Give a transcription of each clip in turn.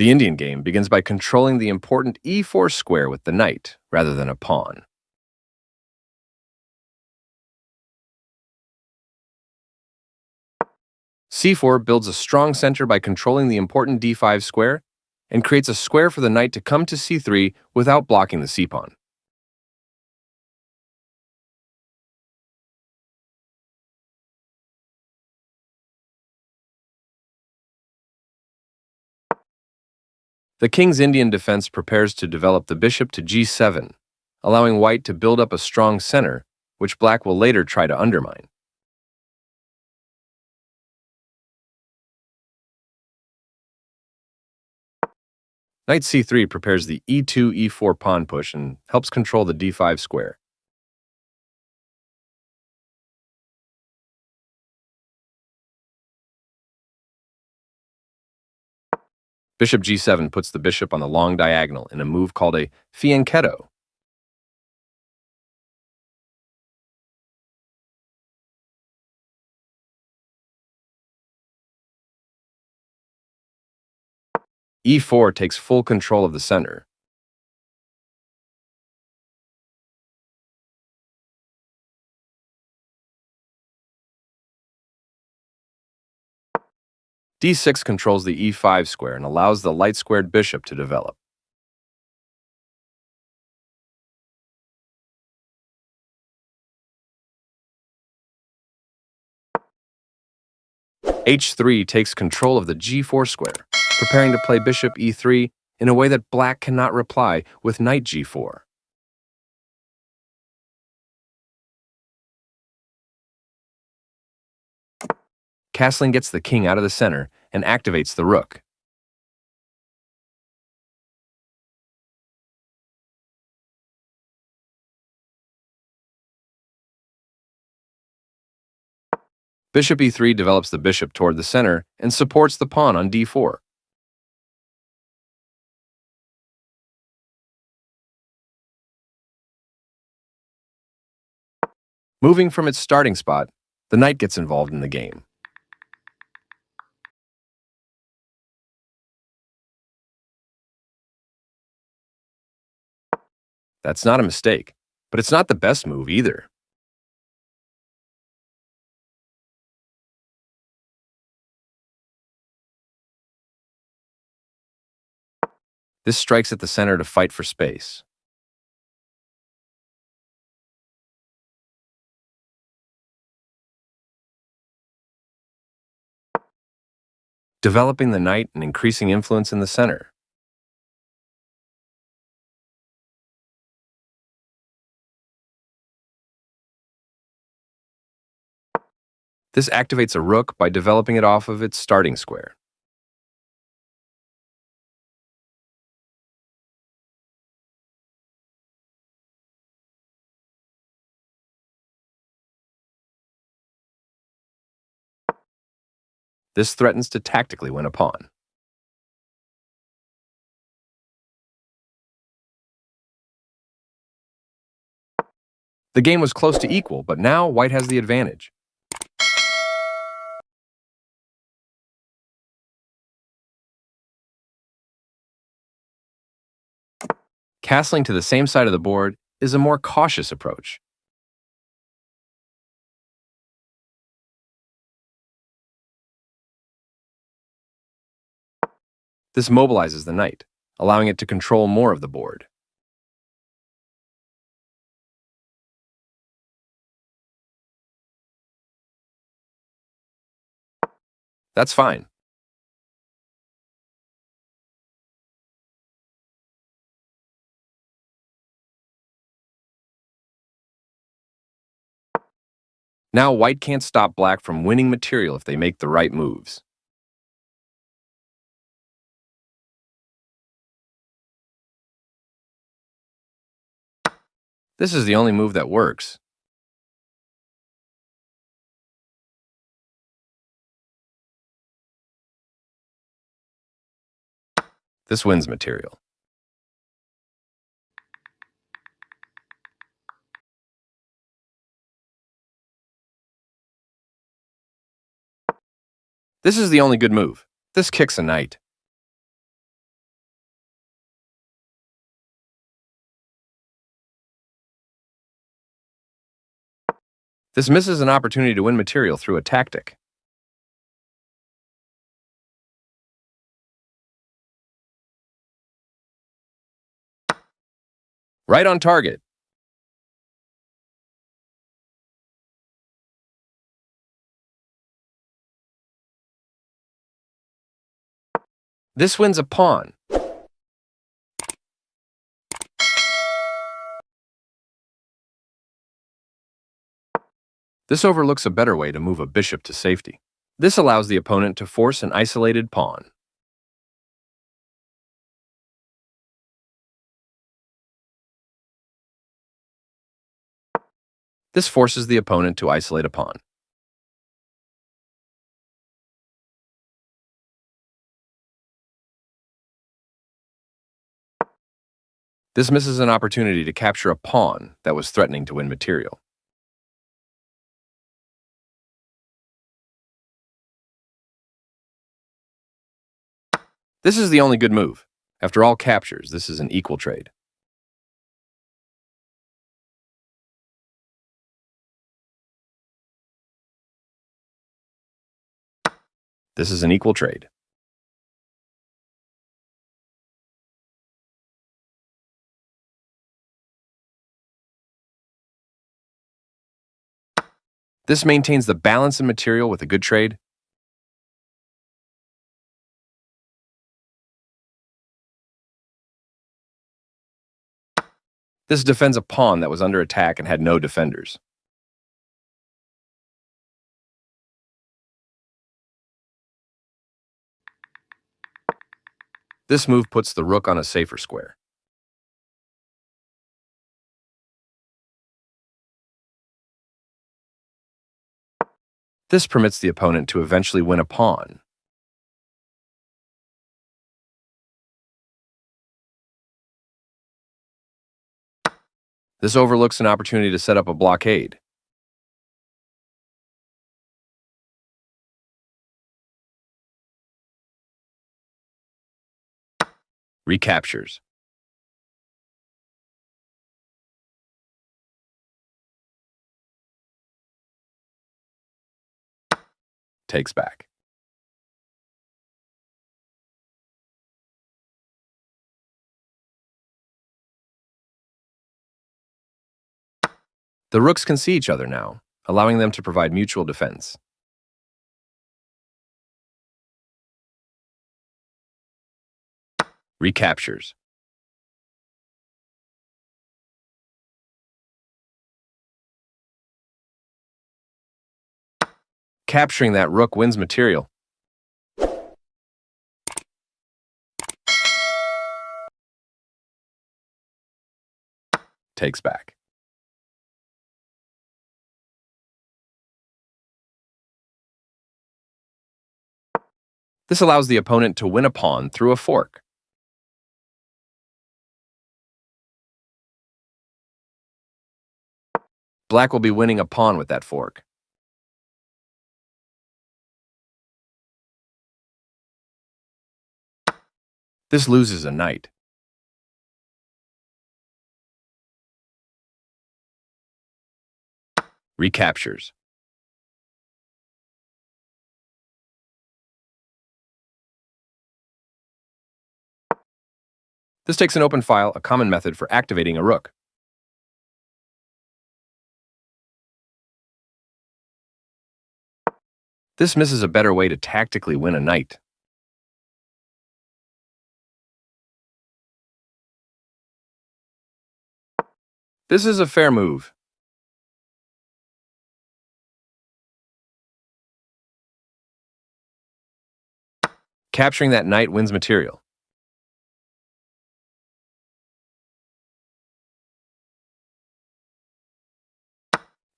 The Indian game begins by controlling the important e4 square with the knight, rather than a pawn. c4 builds a strong center by controlling the important d5 square, and creates a square for the knight to come to c3 without blocking the c-pawn. The king's Indian defense prepares to develop the bishop to g7, allowing white to build up a strong center, which black will later try to undermine. Knight c3 prepares the e2-e4 pawn push and helps control the d5 square. Bishop g7 puts the bishop on the long diagonal in a move called a fianchetto. e4 takes full control of the center. d6 controls the e5 square and allows the light-squared bishop to develop. h3 takes control of the g4 square, preparing to play bishop e3 in a way that black cannot reply with knight g4. Castling gets the king out of the center and activates the rook. Bishop e3 develops the bishop toward the center and supports the pawn on d4. Moving from its starting spot, the knight gets involved in the game. That's not a mistake, but it's not the best move either. This strikes at the center to fight for space. Developing the knight and increasing influence in the center. This activates a rook by developing it off of its starting square. This threatens to tactically win a pawn. The game was close to equal, but now white has the advantage. Castling to the same side of the board is a more cautious approach. This mobilizes the knight, allowing it to control more of the board. That's fine. Now white can't stop black from winning material if they make the right moves. This is the only move that works. This wins material. This is the only good move. This kicks a knight. This misses an opportunity to win material through a tactic. Right on target. This wins a pawn. This overlooks a better way to move a bishop to safety. This allows the opponent to force an isolated pawn. This forces the opponent to isolate a pawn. This misses an opportunity to capture a pawn that was threatening to win material. This is the only good move. After all captures, this is an equal trade. This is an equal trade. This maintains the balance in material with a good trade. This defends a pawn that was under attack and had no defenders. This move puts the rook on a safer square. This permits the opponent to eventually win a pawn. This overlooks an opportunity to set up a blockade. Recaptures. Takes back. The rooks can see each other now, allowing them to provide mutual defense. Recaptures. Capturing that rook wins material. Takes back. This allows the opponent to win a pawn through a fork. Black will be winning a pawn with that fork. This loses a knight. Recaptures. This takes an open file, a common method for activating a rook. This misses a better way to tactically win a knight. This is a fair move. Capturing that knight wins material.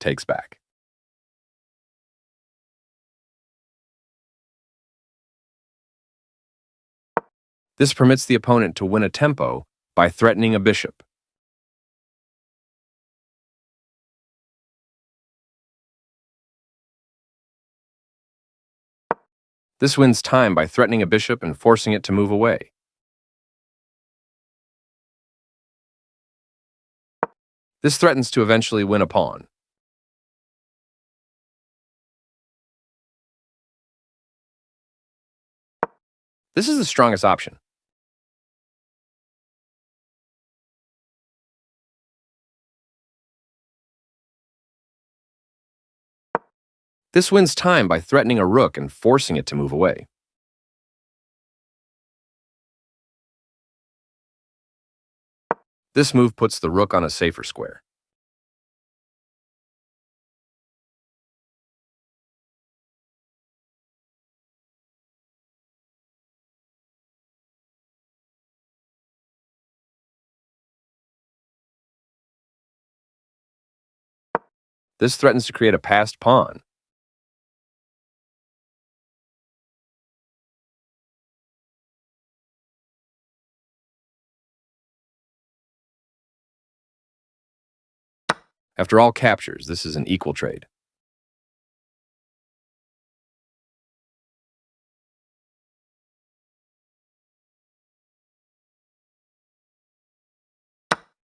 Takes back. This permits the opponent to win a tempo by threatening a bishop. This wins time by threatening a bishop and forcing it to move away. This threatens to eventually win a pawn. This is the strongest option. This wins time by threatening a rook and forcing it to move away. This move puts the rook on a safer square. This threatens to create a passed pawn. After all captures, this is an equal trade.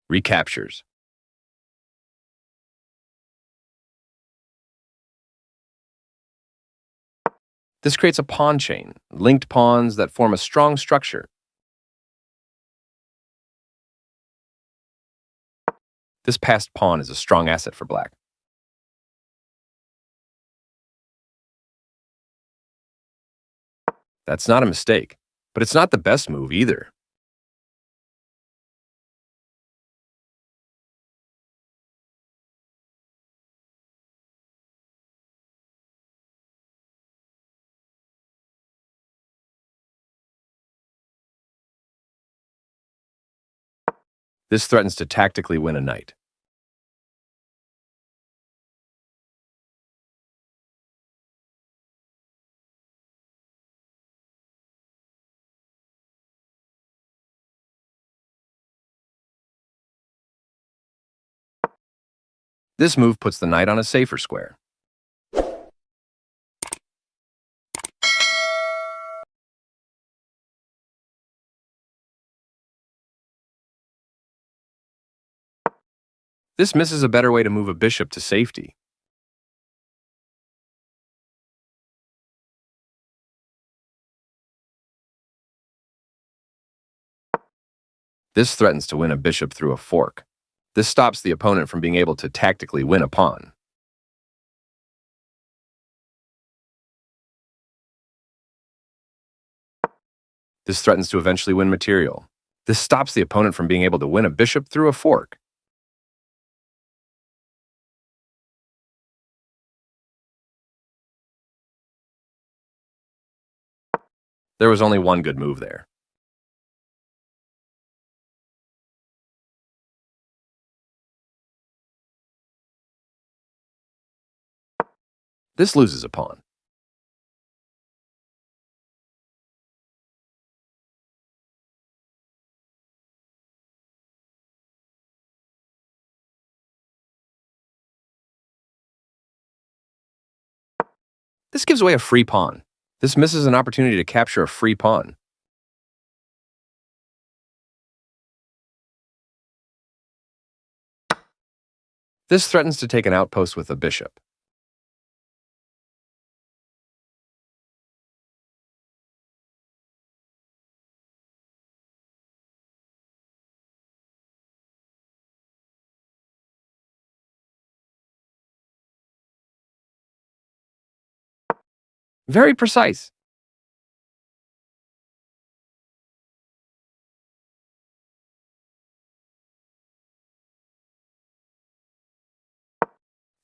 Recaptures. This creates a pawn chain, linked pawns that form a strong structure. This passed pawn is a strong asset for black. That's not a mistake, but it's not the best move either. This threatens to tactically win a knight. This move puts the knight on a safer square. This misses a better way to move a bishop to safety. This threatens to win a bishop through a fork. This stops the opponent from being able to tactically win a pawn. This threatens to eventually win material. This stops the opponent from being able to win a bishop through a fork. There was only one good move there. This loses a pawn. This gives away a free pawn. This misses an opportunity to capture a free pawn. This threatens to take an outpost with a bishop. Very precise.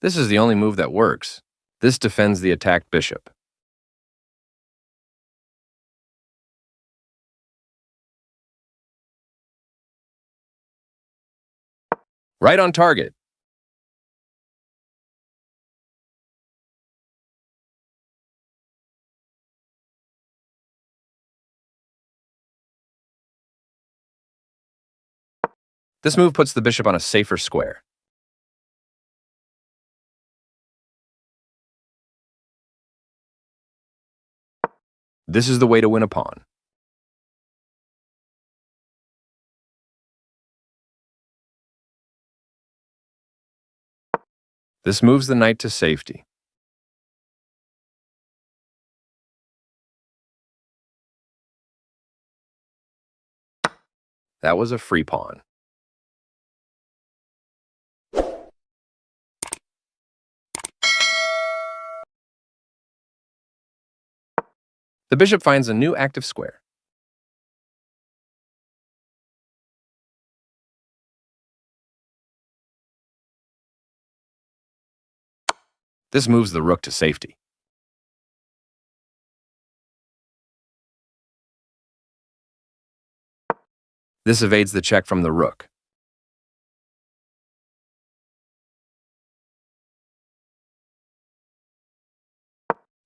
This is the only move that works. This defends the attacked bishop. Right on target. This move puts the bishop on a safer square. This is the way to win a pawn. This moves the knight to safety. That was a free pawn. The bishop finds a new active square. This moves the rook to safety. This evades the check from the rook.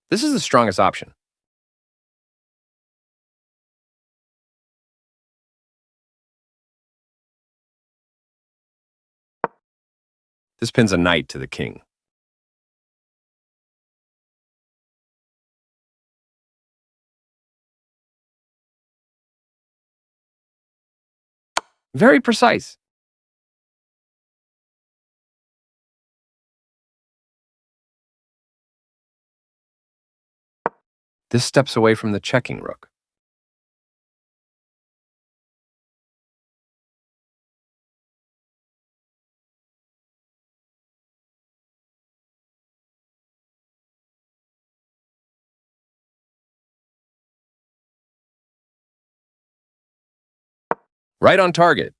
This is the strongest option. This pins a knight to the king. Very precise. This steps away from the checking rook. Right on target.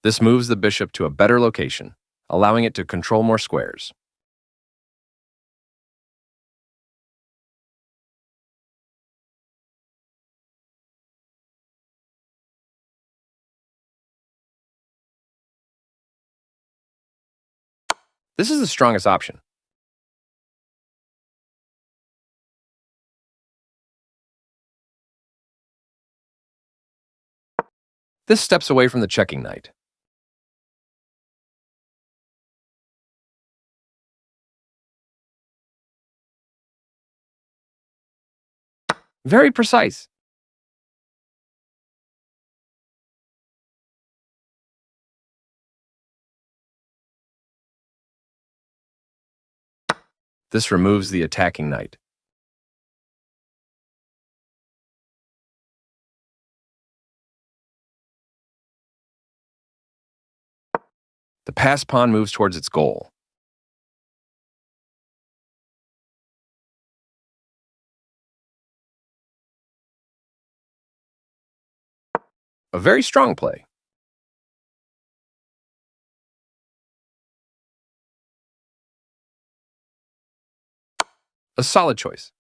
This moves the bishop to a better location, allowing it to control more squares. This is the strongest option. This steps away from the checking knight. Very precise. This removes the attacking knight. The passed pawn moves towards its goal. A very strong play. A solid choice.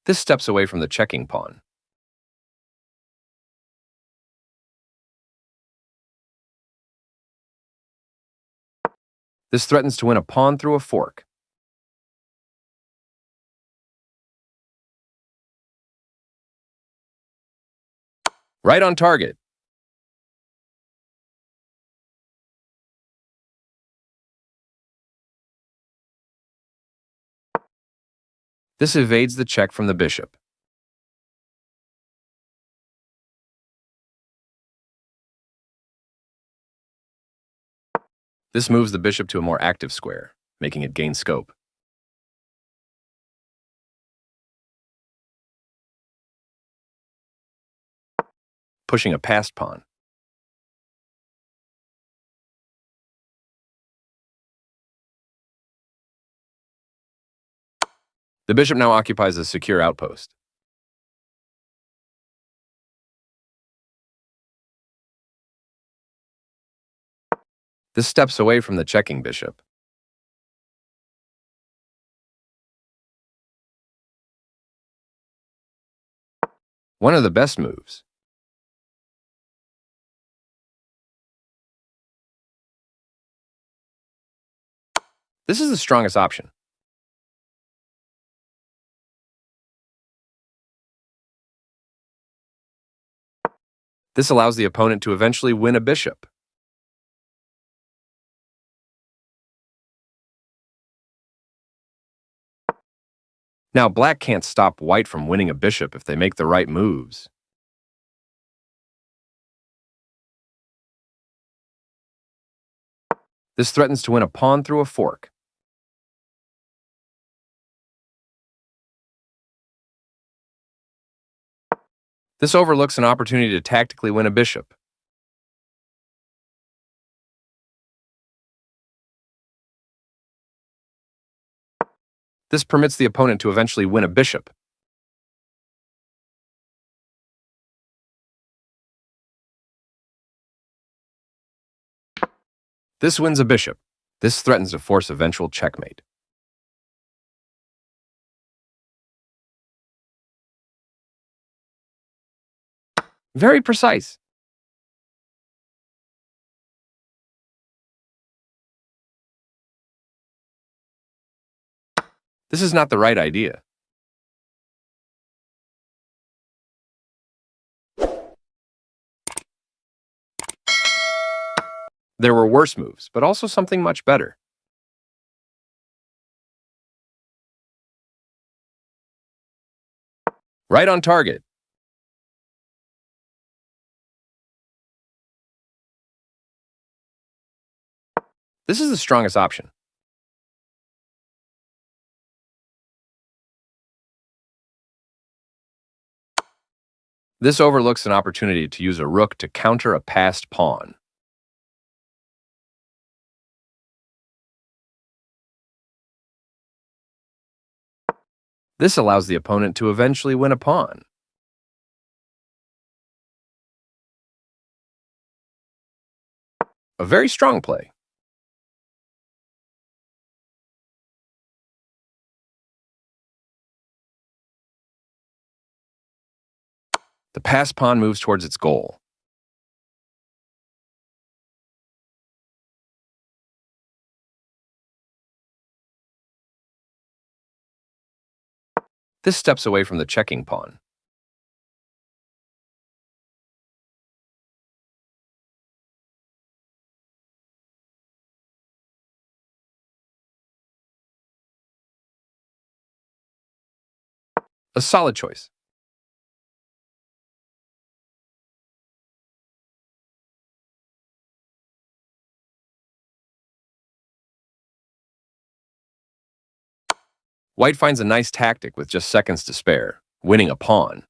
This steps away from the checking pawn. This threatens to win a pawn through a fork. Right on target. This evades the check from the bishop. This moves the bishop to a more active square, making it gain scope. Pushing a passed pawn. The bishop now occupies a secure outpost. This steps away from the checking bishop. One of the best moves. This is the strongest option. This allows the opponent to eventually win a bishop. Now, black can't stop white from winning a bishop if they make the right moves. This threatens to win a pawn through a fork. This overlooks an opportunity to tactically win a bishop. This permits the opponent to eventually win a bishop. This wins a bishop. This threatens to force eventual checkmate. Very precise. This is not the right idea. There were worse moves, but also something much better. Right on target. This is the strongest option. This overlooks an opportunity to use a rook to counter a passed pawn. This allows the opponent to eventually win a pawn. A very strong play. The passed pawn moves towards its goal. This steps away from the checking pawn. A solid choice. White finds a nice tactic with just seconds to spare, winning a pawn.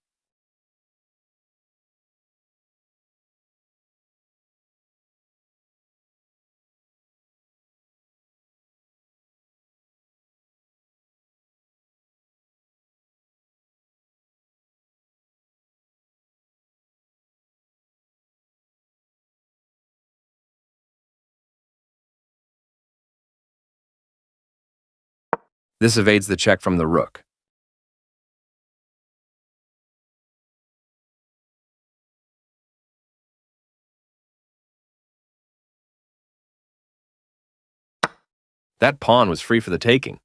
This evades the check from the rook. That pawn was free for the taking.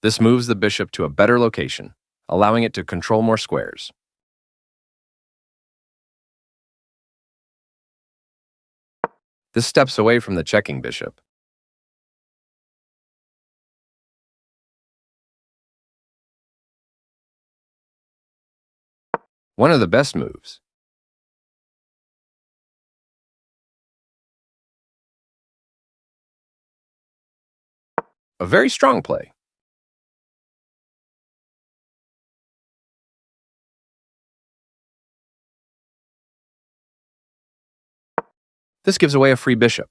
This moves the bishop to a better location, allowing it to control more squares. This steps away from the checking bishop. One of the best moves. A very strong play. This gives away a free bishop.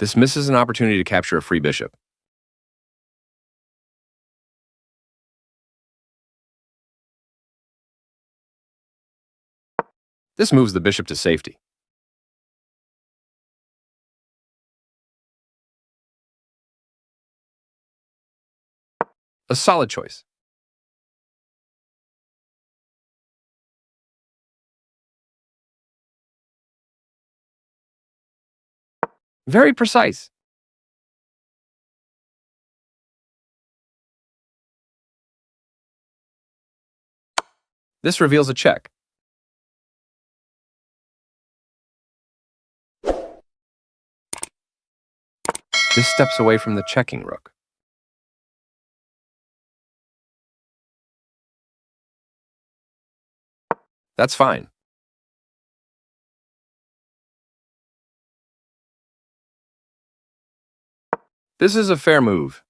This misses an opportunity to capture a free bishop. This moves the bishop to safety. A solid choice. Very precise. This reveals a check. This steps away from the checking rook. That's fine. This is a fair move.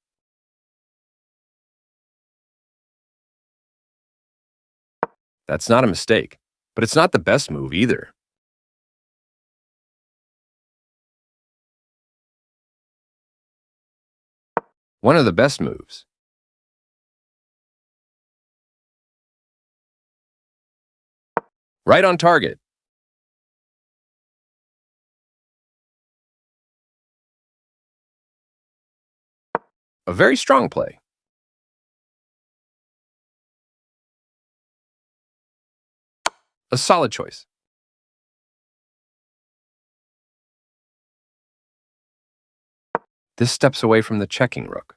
That's not a mistake, but it's not the best move either. One of the best moves. Right on target. A very strong play. A solid choice. This steps away from the checking rook.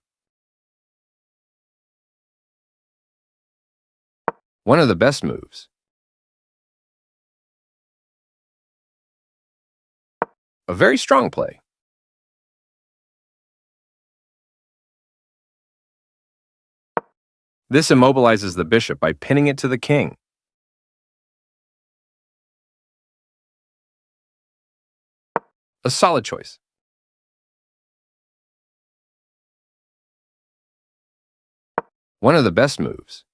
One of the best moves. A very strong play. This immobilizes the bishop by pinning it to the king. A solid choice. One of the best moves.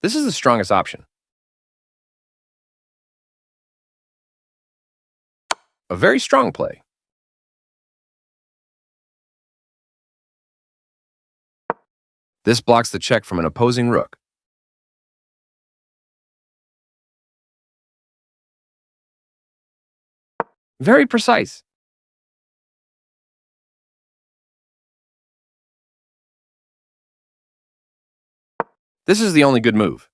This is the strongest option. A very strong play. This blocks the check from an opposing rook. Very precise. This is the only good move.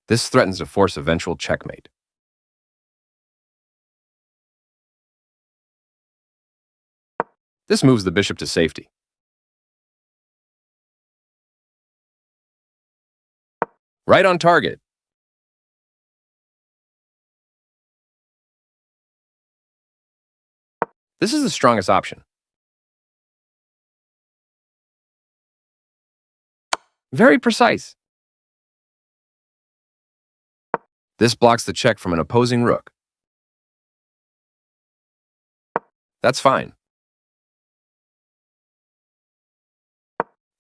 This threatens to force eventual checkmate. This moves the bishop to safety. Right on target. This is the strongest option. Very precise. This blocks the check from an opposing rook. That's fine.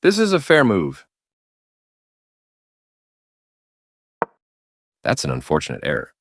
This is a fair move. That's an unfortunate error.